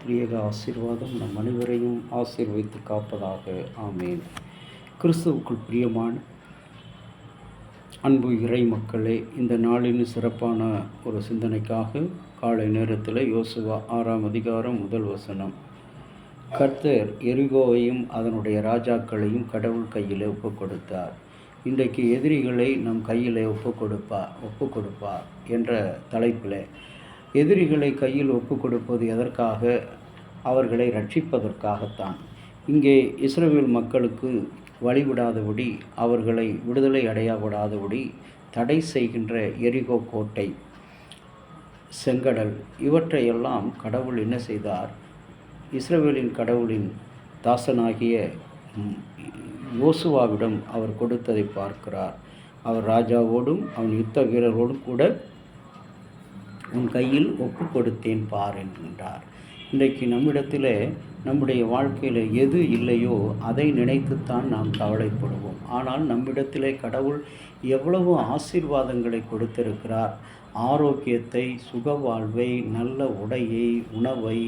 திரியேக ஆசீர்வாதம் நம் அனைவரையும் ஆசீர்வதித்து காப்பதாக. ஆமேன். கிறிஸ்துவுக்குள் பிரியமான அன்பு இறை மக்களே, இந்த நாளின் சிறப்பான ஒரு சிந்தனைக்காக காலை நேரத்தில் யோசுவா 6ஆம் அதிகாரம் 1 வசனம். கர்த்தர் எரிகோவையும் அதனுடைய ராஜாக்களையும் கடவுள் கையில் ஒப்புக் கொடுத்தார். இன்றைக்கு எதிரிகளை நம் கையில் ஒப்பு கொடுப்பார் என்ற தலைப்பில் எதிரிகளை கையில் ஒப்பு கொடுப்பது எதற்காக? அவர்களை ரட்சிப்பதற்காகத்தான். இங்கே இஸ்ரவேல் மக்களுக்கு வழிவிடாதபடி, அவர்களை விடுதலை அடையவிடாதபடி தடை செய்கின்ற எரிகோ கோட்டை, செங்கடல், இவற்றையெல்லாம் கடவுள் என்ன செய்தார்? இஸ்ரவேலின் கடவுளின் தாசனாகிய யோசுவாவிடம் அவர் கொடுத்ததை பார்க்கிறார். அவர் ராஜாவோடும் அவன் யுத்த வீரரோடும் கூட உன் கையில் ஒப்பு கொடுத்தேன் பார் என்கின்றார். இன்றைக்கு நம்மிடத்தில், நம்முடைய வாழ்க்கையில் எது இல்லையோ அதை நினைத்துத்தான் நாம் கவலைப்படுவோம். ஆனால் நம்மிடத்தில் கடவுள் எவ்வளவு ஆசீர்வாதங்களை கொடுத்திருக்கிறார். ஆரோக்கியத்தை, சுக வாழ்வை, நல்ல உடையை, உணவை,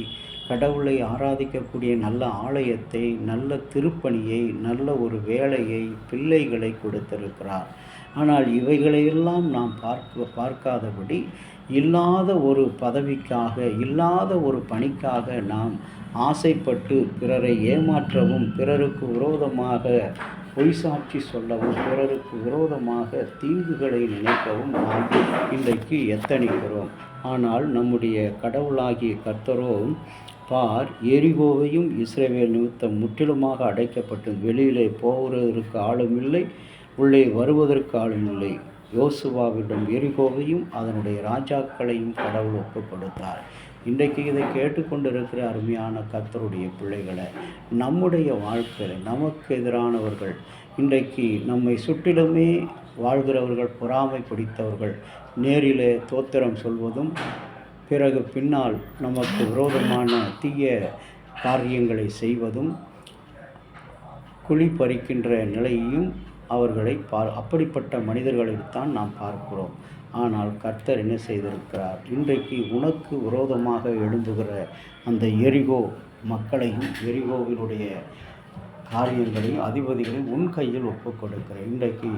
கடவுளை ஆராதிக்கக்கூடிய நல்ல ஆலயத்தை, நல்ல திருப்பணியை, நல்ல ஒரு வேலையை, பிள்ளைகளை கொடுத்திருக்கிறார். ஆனால் இவைகளையெல்லாம் நாம் பார்க்காதபடி, இல்லாத ஒரு பதவிக்காக, இல்லாத ஒரு பணிக்காக நாம் ஆசைப்பட்டு பிறரை ஏமாற்றவும், பிறருக்கு விரோதமாக பொய் சாட்சி சொல்லவும், பிறருக்கு விரோதமாக தீங்குகளை நினைக்கவும் நாம் இன்றைக்கு எத்தனிக்கிறோம். ஆனால் நம்முடைய கடவுளாகிய கர்த்தரோ, பார், எரிகோவையும் இஸ்ரவேல் நிமித்தம் முற்றிலுமாக அடைக்கப்பட்டு வெளியிலே போவதற்கு ஆளும் இல்லை, உள்ளே வருவதற்கு ஆளும் இல்லை. யோசுவாவிடம் எரிகோவையும் அதனுடைய ராஜாக்களையும் கடவுள் ஒப்பு கொடுத்தார். இன்றைக்கு இதை கேட்டுக்கொண்டிருக்கிற அருமையான கர்த்தருடைய பிள்ளைகளை, நம்முடைய வாழ்க்கையில் நமக்கு எதிரானவர்கள், இன்றைக்கு நம்மை சுற்றிலுமே வாழ்கிறவர்கள், பொறாமை பிடித்தவர்கள், நேரிலே தோத்திரம் சொல்வதும், பிறகு பின்னால் நமக்கு விரோதமான தீய காரியங்களை செய்வதும், குழி பறிக்கின்ற நிலையையும் அவர்களை அப்படிப்பட்ட மனிதர்களைத்தான் நாம் பார்க்கிறோம். ஆனால் கர்த்தர் என்ன செய்திருக்கிறார்? இன்றைக்கு உனக்கு விரோதமாக எழும்புகிற அந்த எரிகோ மக்களையும், எரிகோவினுடைய காரியங்களையும், அதிபதிகளையும் உன் கையில் ஒப்புக் கொடுக்கிறேன். இன்றைக்கு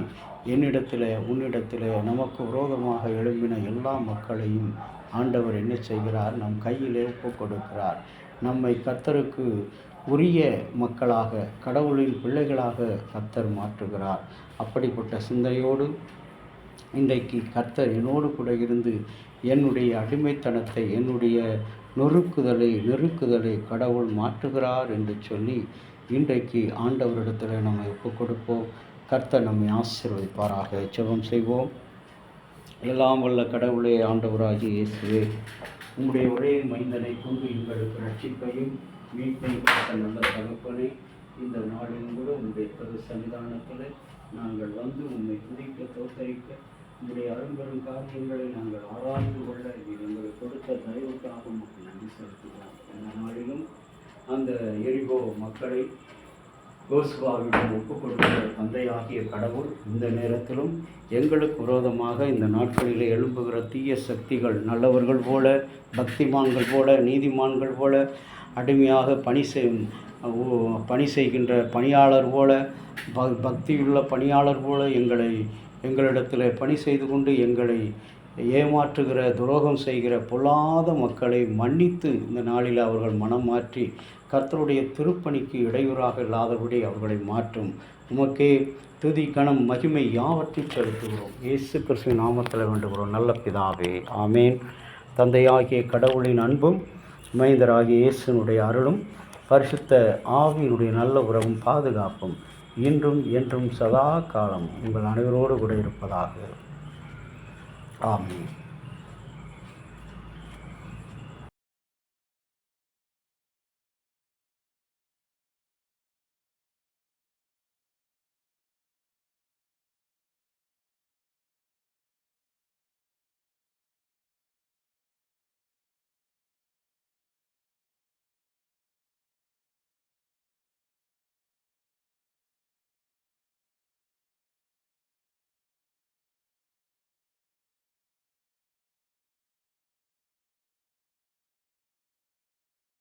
என்னிடத்தில், உன்னிடத்தில் நமக்கு விரோதமாக எழும்பின எல்லா மக்களையும் ஆண்டவர் என்ன செய்கிறார்? நம் கையிலே ஒப்புக் கொடுக்கிறார். நம்மை கர்த்தருக்கு உரிய மக்களாக, கடவுளின் பிள்ளைகளாக கர்த்தர் மாற்றுகிறார். அப்படிப்பட்ட சிந்தையோடு இன்றைக்கு கர்த்தர் என்னோடு கூட இருந்து என்னுடைய அடிமைத்தனத்தை, என்னுடைய நெருக்குதலை கடவுள் மாற்றுகிறார் என்று சொல்லி இன்றைக்கு ஆண்டவரிடத்தில் நம்ம ஒப்புக் கொடுப்போம். கர்த்தர் நம்மை ஆசீர்வதிப்பாராக. ஜெபம் செய்வோம். எல்லாம் வல்ல கடவுளே, ஆண்டவராகிய இயேசுவே, உம்முடைய ஒரே மைந்தனை கொண்டு எங்களுக்கு ரட்சிப்பையும் மீட்பையும் கொடுத்த நல்ல தகப்பனே, இந்த நாளிலும் கூட உங்களுடைய பொது சன்னிதானத்தில் நாங்கள் வந்து உண்மை துதிக்க, தோத்தரிக்க, உங்களுடைய அரும்பெரும் காரியங்களை நாங்கள் ஆராய்ந்து கொள்ள எங்களுக்கு கொடுத்த தயவுக்காக உங்களுக்கு நன்றி செலுத்துகிறோம். இந்த நாளிலும் அந்த எரிகோ மக்களை யோசுவாவிடம் ஒப்புக் கொடுக்கிற தந்தையாகிய கடவுள் இந்த நேரத்திலும் எங்களுக்கு விரோதமாக இந்த நாட்களிலே எழும்புகிற தீய சக்திகள், நல்லவர்கள் போல, பக்திமான்கள் போல, நீதிமான்கள் போல, அடிமையாக பணி செய்கின்ற பணியாளர் போல, பக்தியுள்ள பணியாளர் போல எங்களிடத்தில் பணி செய்து கொண்டு எங்களை ஏமாற்றுகிற, துரோகம் செய்கிற பொல்லாத மக்களை மன்னித்து இந்த நாளில் அவர்கள் மனம் மாற்றி கர்த்தருடைய திருப்பணிக்கு இடையூறாக இல்லாதபடி அவர்களை மாற்றும். உமக்கே துதி, கணம், மகிமை யாவற்றையும் செலுத்துகிறோம். இயேசு கிறிஸ்துவின் நாமத்தில் வேண்டுகிறோம் நல்ல பிதாவே. ஆமேன். தந்தையாகிய கடவுளின் அன்பும், மைந்தராகிய இயேசுனுடைய அருளும், பரிசுத்த ஆவியினுடைய நல்ல உறவும், பாதுகாப்பும் இன்றும் என்றும் சதா காலம் உங்கள் அனைவரோடு கூட இருப்பதாக. ஆமேன்.